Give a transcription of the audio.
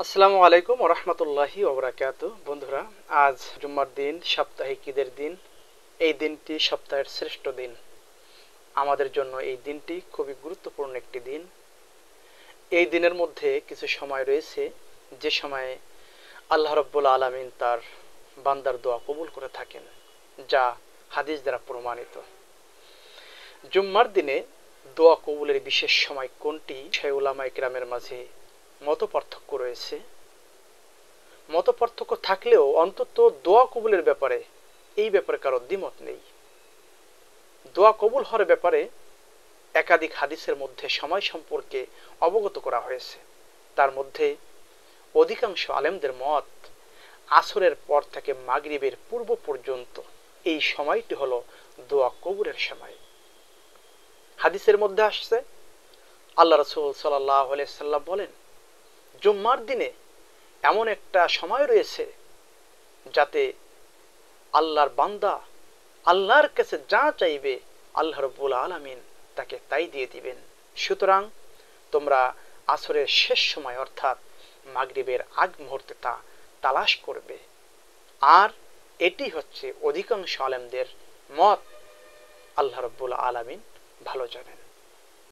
আসসালামু আলাইকুম ওয়া রাহমাতুল্লাহি ওয়া বারাকাতুহু। বন্ধুরা, আজ জুম্মার দিন, সাপ্তাহিক ঈদের দিন। এই দিনটি সপ্তাহের শ্রেষ্ঠ দিন। আমাদের জন্য এই দিনটি খুবই গুরুত্বপূর্ণ একটি দিন। এই দিনের মধ্যে কিছু সময় রয়েছে যে সময়ে আল্লাহ রাব্বুল আলামিন তার বান্দার দোয়া কবুল করে থাকেন, যা হাদিস দ্বারা প্রমাণিত। জুম্মার দিনে দোয়া কবুলের বিশেষ সময় কোনটি, সেই উলামায়ে কেরামের মাঝে মতপার্থক্য রয়েছে। মতপার্থক্য থাকলেও অন্তত দোয়া কবুলের ব্যাপারে কারো দ্বিমত নেই। দোয়া কবুল হওয়ার ব্যাপারে একাধিক হাদিসের মধ্যে সময় সম্পর্কে অবগত করা হয়েছে। তার মধ্যে অধিকাংশ আলেমদের মত, আসরের পর থেকে মাগরিবের পূর্ব পর্যন্ত এই সময়টি হলো দোয়া কবুলের সময়। হাদিসের মধ্যে আসছে, আল্লাহ রাসূল সাল্লাল্লাহু আলাইহি সাল্লাম বলেন, জুম্মার দিনে এমন একটা সময় রয়েছে যাতে আল্লাহর বান্দা আল্লাহর কাছে যা চাইবে আল্লাহ রাব্বুল আলামিন তাকে তাই দিয়ে দিবেন। সুতরাং তোমরা আসরের শেষ সময় অর্থাৎ মাগরিবের আগ মুহূর্তে তা তালাশ করবে। আর এটি হচ্ছে অধিকাংশ আলেমদের মত। আল্লাহ রাব্বুল আলামিন ভালো জানেন।